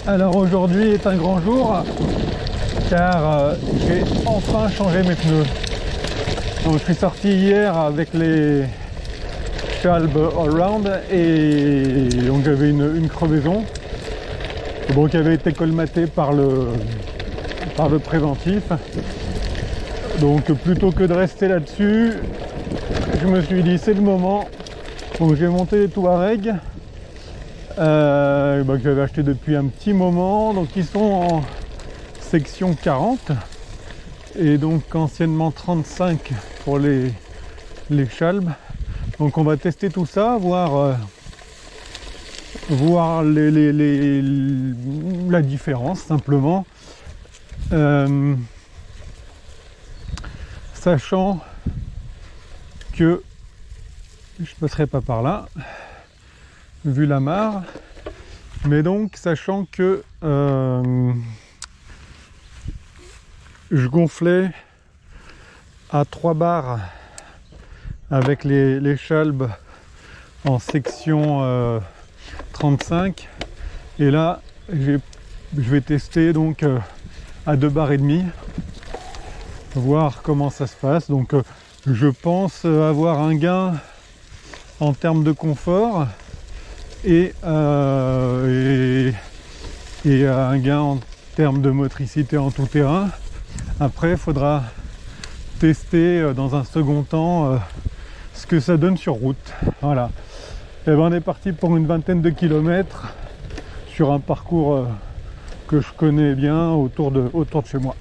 Alors aujourd'hui est un grand jour car j'ai enfin changé mes pneus. Donc je suis sorti hier avec les Shalb Allround et donc j'avais une crevaison bon, qui avait été colmatée par le préventif. Donc plutôt que de rester là-dessus, je me suis dit c'est le moment. Donc j'ai monté les Touareg que j'avais acheté depuis un petit moment, donc ils sont en section 40 et donc anciennement 35 pour les Shalb. Donc on va tester tout ça, voir la différence simplement, sachant que je passerai pas par là vu la mare, mais donc sachant que je gonflais à 3 bars avec les Shalb en section 35 et là je vais tester donc à 2 bars et demi, voir comment ça se passe. Donc je pense avoir un gain en termes de confort et un gain en termes de motricité en tout terrain. Après il faudra tester dans un second temps ce que ça donne sur route. Voilà. Et ben on est parti pour une vingtaine de kilomètres sur un parcours que je connais bien autour de chez moi.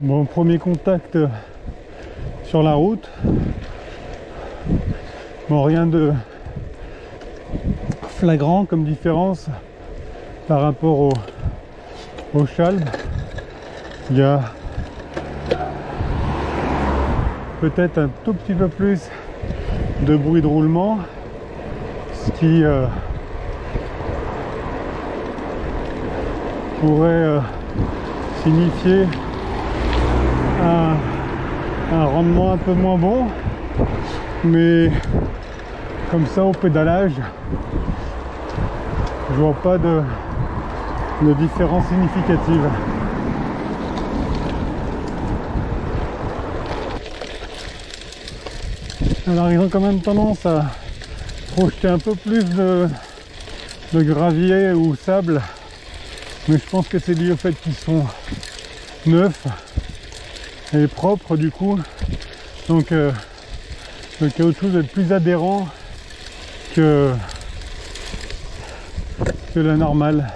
Bon, premier contact sur la route. Bon, rien de flagrant comme différence par rapport au Shalb. Il y a peut-être un tout petit peu plus de bruit de roulement, ce qui pourrait signifier un rendement un peu moins bon, mais comme ça au pédalage je vois pas de différence significative. Alors ils ont quand même tendance à projeter un peu plus de gravier ou sable, mais je pense que c'est lié au fait qu'ils sont neufs et propres du coup, donc le caoutchouc doit être plus adhérent que la normale.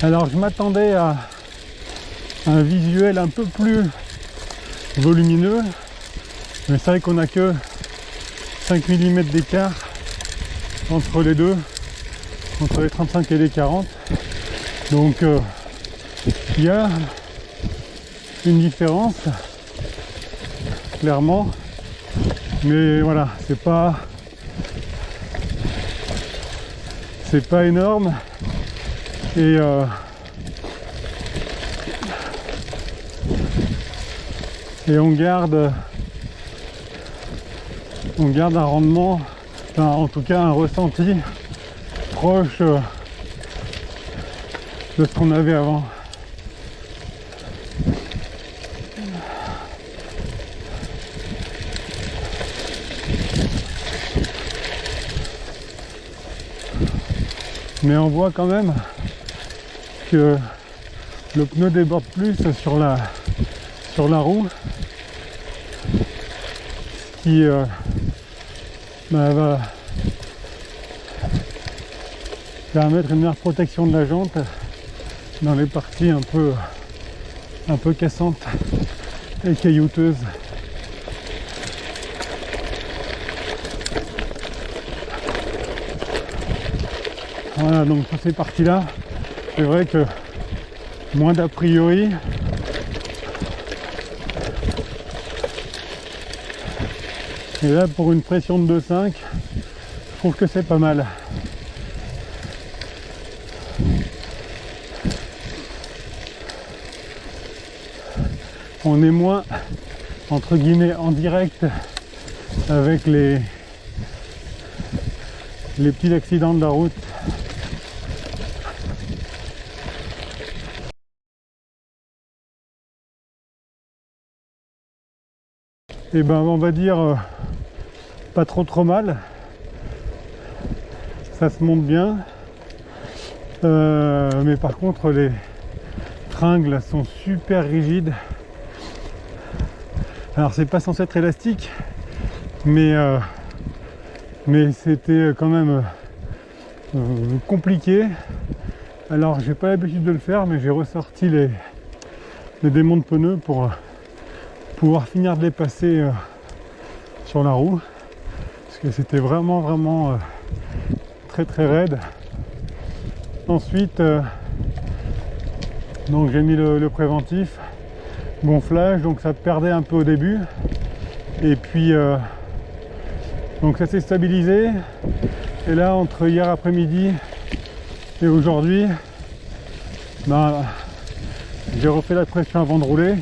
Alors je m'attendais à un visuel un peu plus volumineux, mais c'est vrai qu'on a que 5 mm d'écart entre les deux, entre les 35 et les 40, donc il y a une différence clairement, mais voilà, c'est pas énorme et on garde un rendement, enfin, en tout cas un ressenti proche de ce qu'on avait avant. Mais on voit quand même que le pneu déborde plus sur la roue, ce qui va permettre une meilleure protection de la jante dans les parties un peu cassantes et caillouteuses. Voilà, donc sur ces parties là c'est vrai que moins d'a priori, et là pour une pression de 2,5 je trouve que c'est pas mal. On est moins entre guillemets en direct avec les petits accidents de la route. Et ben on va dire pas trop mal, ça se monte bien, mais par contre les tringles sont super rigides. Alors c'est pas censé être élastique, mais c'était quand même compliqué. Alors j'ai pas l'habitude de le faire, mais j'ai ressorti les démontes pneus pour pouvoir finir de les passer sur la roue, parce que c'était vraiment très raide. Ensuite donc j'ai mis le préventif gonflage, donc ça perdait un peu au début, et puis donc ça s'est stabilisé. Et là, entre hier après-midi et aujourd'hui, j'ai refait la pression avant de rouler.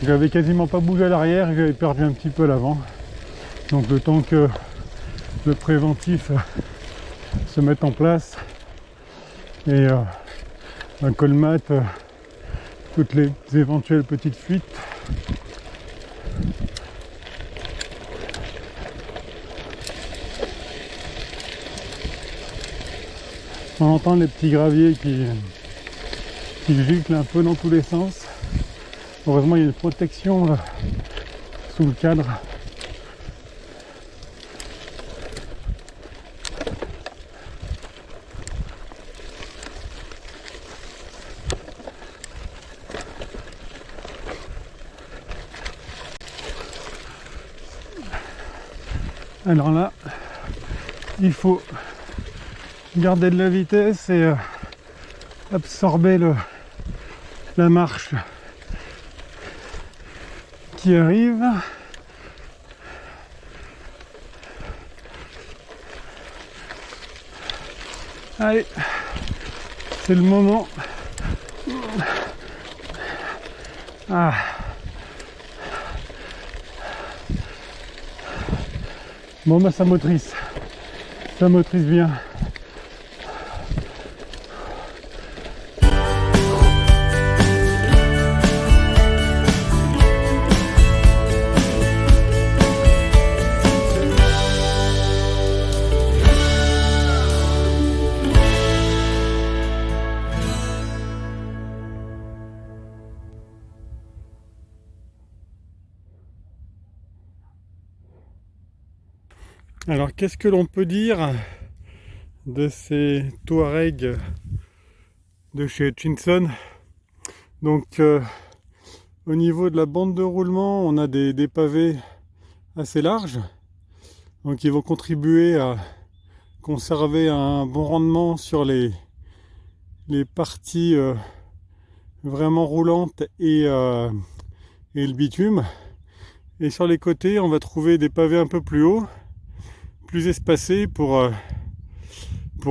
J'avais quasiment pas bougé à l'arrière et j'avais perdu un petit peu à l'avant. Donc le temps que le préventif se mette en place et colmate toutes les éventuelles petites fuites. On entend les petits graviers qui giclent un peu dans tous les sens. Heureusement il y a une protection sous le cadre. Alors là, il faut garder de la vitesse et absorber la marche qui arrive. Allez, c'est le moment. Ah. Bon bah ça motrice bien. Alors qu'est-ce que l'on peut dire de ces Touareg de chez Hutchinson? Donc au niveau de la bande de roulement, on a des pavés assez larges, donc ils vont contribuer à conserver un bon rendement sur les parties vraiment roulantes et le bitume. Et sur les côtés, on va trouver des pavés un peu plus hauts, plus espacés pour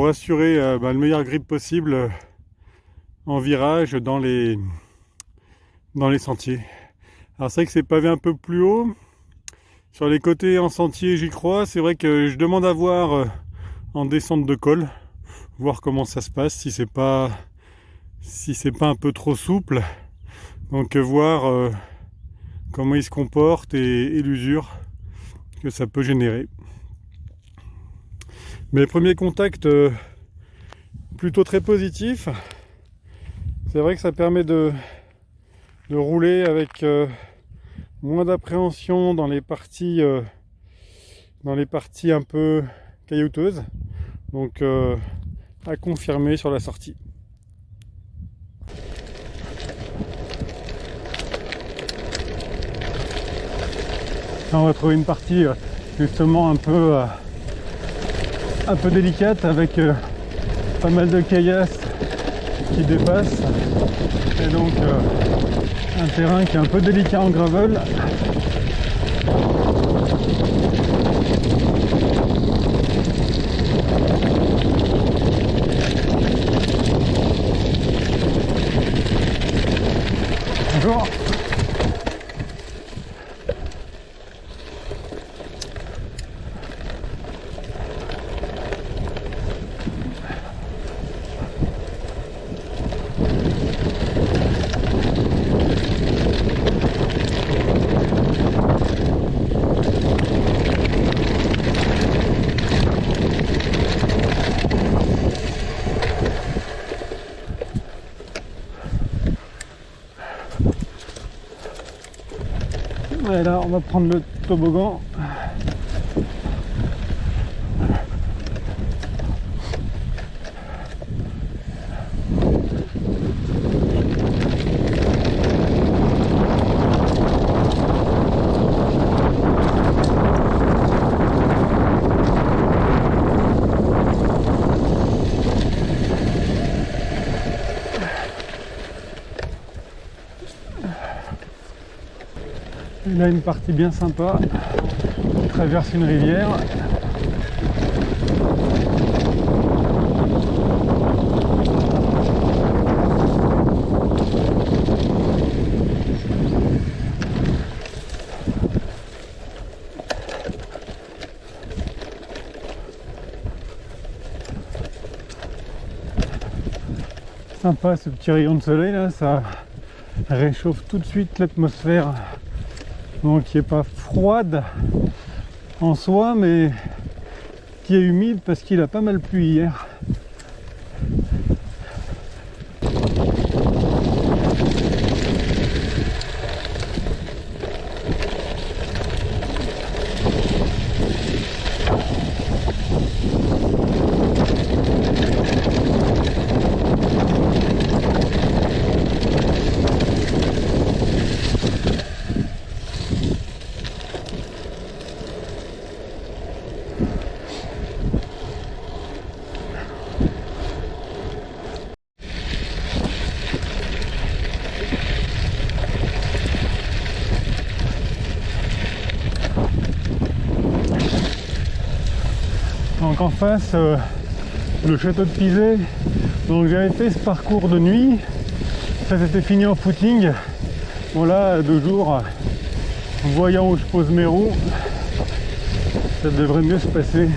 assurer le meilleur grip possible en virage dans les sentiers. Alors c'est vrai que c'est pavé un peu plus haut. Sur les côtés en sentier, j'y crois. C'est vrai que je demande à voir en descente de col, voir comment ça se passe, si c'est pas un peu trop souple. Donc voir comment il se comporte et l'usure que ça peut générer. Mais premier contact plutôt très positif. C'est vrai que ça permet de rouler avec moins d'appréhension dans les parties un peu caillouteuses. Donc à confirmer sur la sortie. Là, on va trouver une partie justement un peu délicate avec pas mal de caillasses qui dépassent, et donc un terrain qui est un peu délicat en gravel. Bonjour. Et là on va prendre le toboggan. Et là une partie bien sympa, on traverse une rivière. Sympa ce petit rayon de soleil là, ça réchauffe tout de suite l'atmosphère. Donc qui n'est pas froide en soi, mais qui est humide parce qu'il a pas mal plu hier. Donc en face, le château de Pizé. Donc j'avais fait ce parcours de nuit, ça s'était fini en footing. Bon là, 2 jours, voyant où je pose mes roues, ça devrait mieux se passer.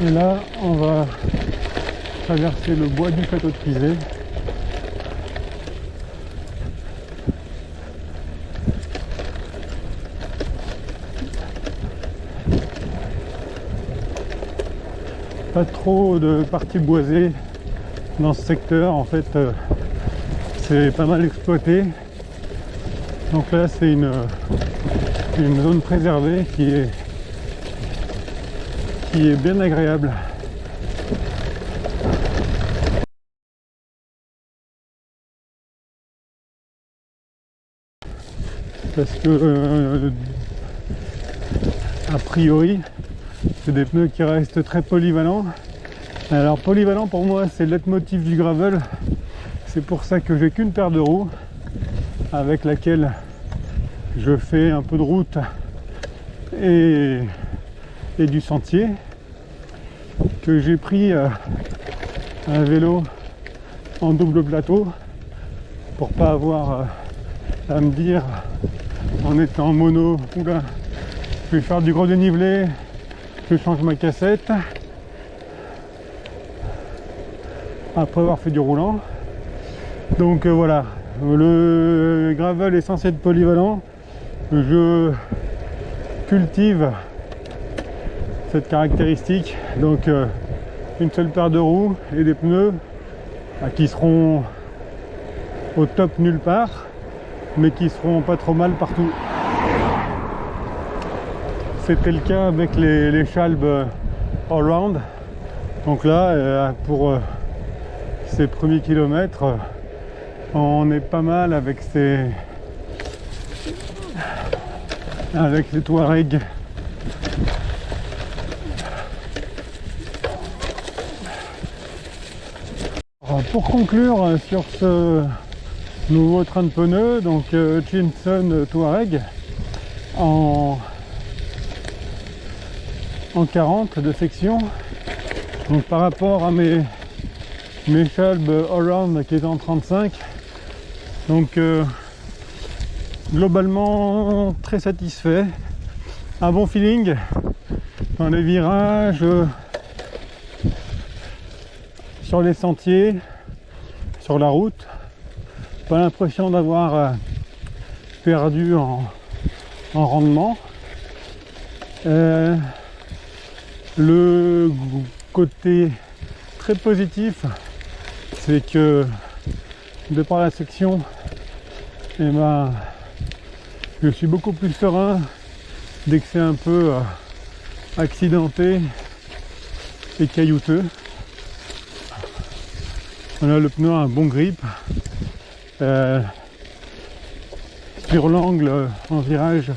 Et là, on va traverser le bois du château de Pizé. Pas trop de parties boisées dans ce secteur, en fait c'est pas mal exploité. Donc là c'est une zone préservée qui est bien agréable. Parce que a priori c'est des pneus qui restent très polyvalents. Alors polyvalent pour moi c'est le leitmotiv du gravel, c'est pour ça que j'ai qu'une paire de roues avec laquelle je fais un peu de route et du sentier, que j'ai pris un vélo en double plateau pour pas avoir à me dire en étant mono, oula, je vais faire du gros dénivelé, je change ma cassette après avoir fait du roulant. Donc voilà, le gravel est censé être polyvalent, je cultive cette caractéristique. Donc une seule paire de roues et des pneus qui seront au top nulle part, mais qui seront pas trop mal partout. C'était le cas avec les Chalb Allround. Donc là, pour ces premiers kilomètres, on est pas mal avec les Touareg. Pour conclure sur ce nouveau train de pneus, donc Chinson Touareg en 40 de section. Donc par rapport à mes Chalb Allround qui étaient en 35, donc globalement très satisfait, un bon feeling dans les virages, sur les sentiers, sur la route. Pas l'impression d'avoir perdu en rendement. Le côté très positif, c'est que de par la section, eh ben, je suis beaucoup plus serein dès que c'est un peu accidenté et caillouteux. Voilà, le pneu a un bon grip. Sur l'angle en virage,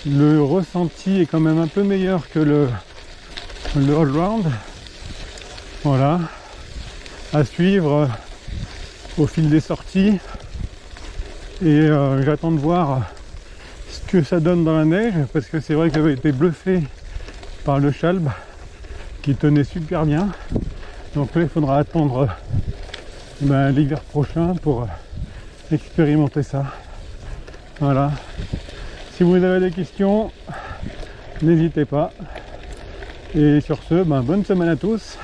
le ressenti est quand même un peu meilleur que le all-round. Voilà, à suivre au fil des sorties. Et j'attends de voir ce que ça donne dans la neige, parce que c'est vrai que j'avais été bluffé par le Chalb qui tenait super bien. Donc là, il faudra attendre l'hiver prochain pour expérimenter ça. Voilà. Si vous avez des questions, n'hésitez pas. Et sur ce, bonne semaine à tous.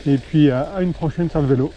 Et puis à une prochaine sur le vélo.